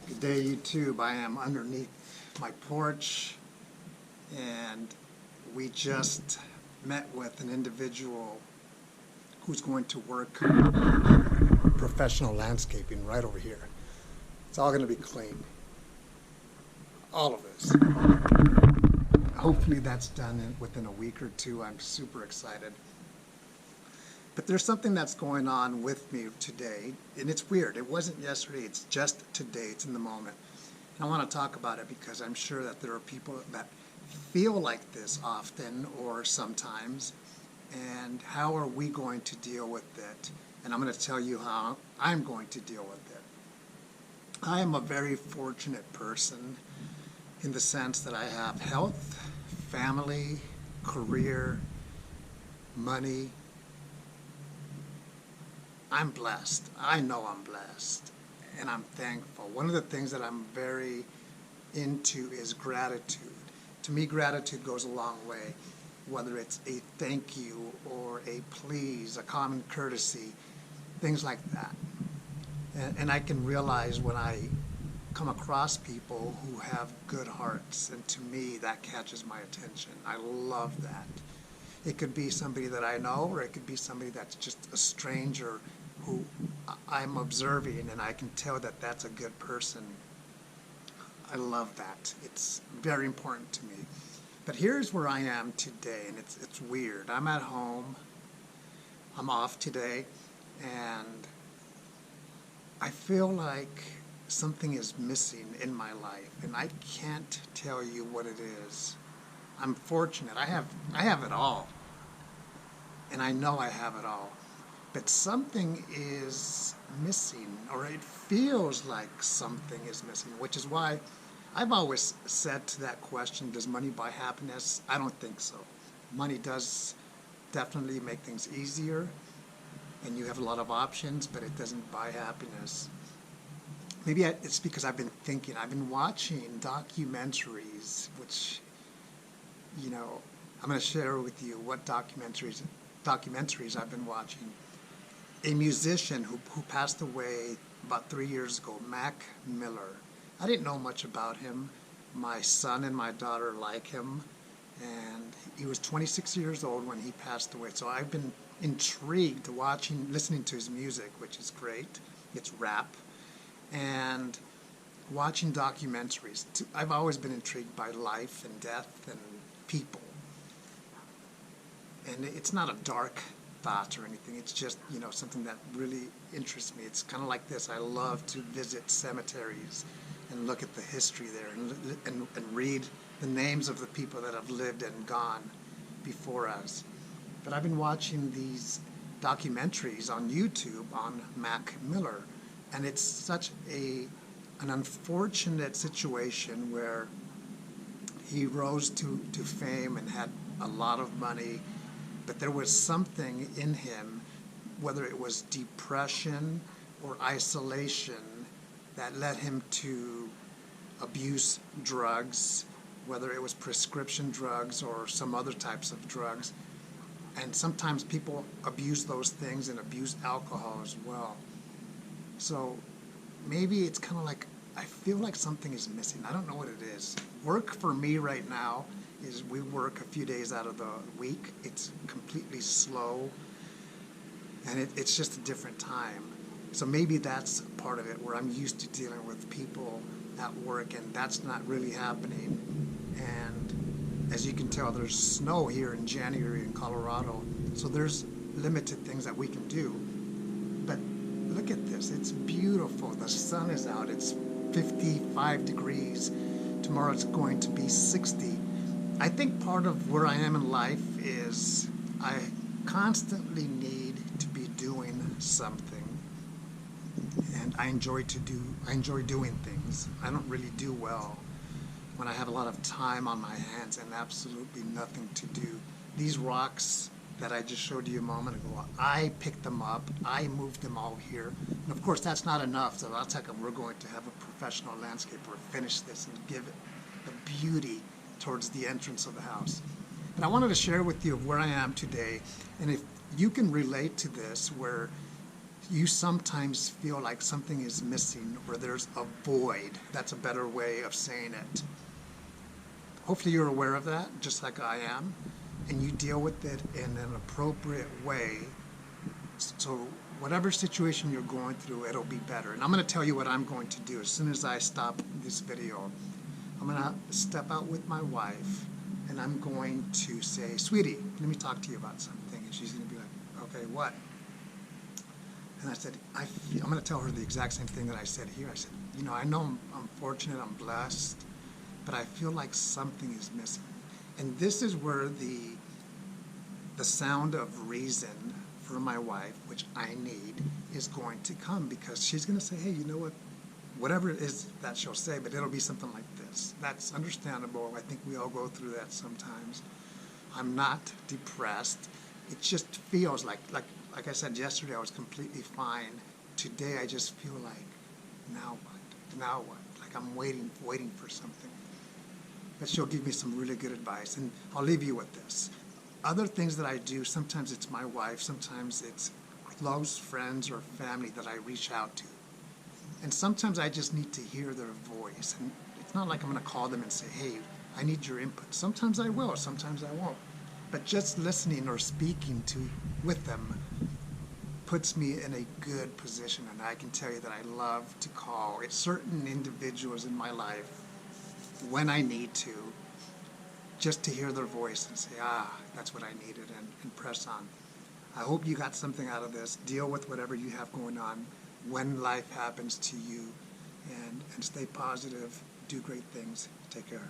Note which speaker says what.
Speaker 1: Good day, YouTube. I am underneath my porch, and we just met with an individual who's going to work professional landscaping right over here. It's all going to be clean. All of this. Hopefully that's done within a week or two. I'm super excited. But there's something that's going on with me today, and it's weird. It wasn't yesterday, it's just today, it's in the moment. And I want to talk about it because I'm sure that there are people that feel like this often or sometimes, and how are we going to deal with it? And I'm going to tell you how I'm going to deal with it. I am a very fortunate person in the sense that I have health, family, career, money. I'm blessed. I know I'm blessed, and I'm thankful. One of the things that I'm very into is gratitude. To me, gratitude goes a long way, whether it's a thank you or a please, a common courtesy, things like that. And I can realize when I come across people who have good hearts, and to me, that catches my attention. I love that. It could be somebody that I know, or it could be somebody that's just a stranger who I'm observing, and I can tell that that's a good person. I love that. It's very important to me. But here's where I am today, and it's weird. I'm at home. I'm off today, and I feel like something is missing in my life, and I can't tell you what it is. I'm fortunate. I have it all. And I know I have it all. But something is missing, or it feels like something is missing, which is why I've always said to that question, does money buy happiness? I don't think so. Money does definitely make things easier, and you have a lot of options, but it doesn't buy happiness. Maybe it's because I've been thinking, I've been watching documentaries, which, you know, I'm going to share with you what documentaries I've been watching. A musician who passed away about 3 years ago, Mac Miller. I didn't know much about him. My son and my daughter like him, and he was 26 years old when he passed away. So I've been intrigued listening to his music, which is great. It's rap, and watching documentaries. I've always been intrigued by life and death and people. And it's not a dark thought or anything. It's just, you know, something that really interests me. It's kind of like this. I love to visit cemeteries and look at the history there and read the names of the people that have lived and gone before us. But I've been watching these documentaries on YouTube on Mac Miller, and it's such an unfortunate situation where he rose to fame and had a lot of money, but there was something in him, whether it was depression or isolation, that led him to abuse drugs, whether it was prescription drugs or some other types of drugs. And sometimes people abuse those things and abuse alcohol as well. So maybe it's kind of like, I feel like something is missing. I don't know what it is. Work for me right now is we work a few days out of the week. It's completely slow, and it's just a different time. So maybe that's part of it, where I'm used to dealing with people at work, and that's not really happening. And as you can tell, there's snow here in January in Colorado, so there's limited things that we can do. But look at this. It's beautiful. The sun is out. It's 55 degrees. Tomorrow it's going to be 60. I think part of where I am in life is I constantly need to be doing something, and I enjoy doing things. I don't really do well when I have a lot of time on my hands and absolutely nothing to do. These rocks that I just showed you a moment ago, I picked them up, I moved them all here, and of course that's not enough, so I'll tell you, we're going to have a professional landscaper finish this and give it the beauty towards the entrance of the house. And I wanted to share with you where I am today, and if you can relate to this, where you sometimes feel like something is missing or there's a void, that's a better way of saying it. Hopefully you're aware of that, just like I am, and you deal with it in an appropriate way. So whatever situation you're going through, it'll be better. And I'm going to tell you what I'm going to do as soon as I stop this video. I'm going to step out with my wife, and I'm going to say, sweetie, let me talk to you about something. And she's going to be like, okay, what? And I said, I'm going to tell her the exact same thing that I said here. I said, you know, I know I'm fortunate, I'm blessed, but I feel like something is missing. And this is where the sound of reason for my wife, which I need, is going to come, because she's going to say, hey, you know what? Whatever it is that she'll say, but it'll be something like this. That's understandable. I think we all go through that sometimes. I'm not depressed. It just feels like I said yesterday, I was completely fine. Today, I just feel like, now what? Now what? Like I'm waiting for something. But she'll give me some really good advice, and I'll leave you with this. Other things that I do, sometimes it's my wife, sometimes it's close friends or family that I reach out to. And sometimes I just need to hear their voice. And it's not like I'm going to call them and say, hey, I need your input. Sometimes I will, sometimes I won't. But just listening or speaking with them puts me in a good position. And I can tell you that I love to call certain individuals in my life when I need to, just to hear their voice and say, that's what I needed, and press on. I hope you got something out of this. Deal with whatever you have going on when life happens to you, and stay positive, do great things. Take care.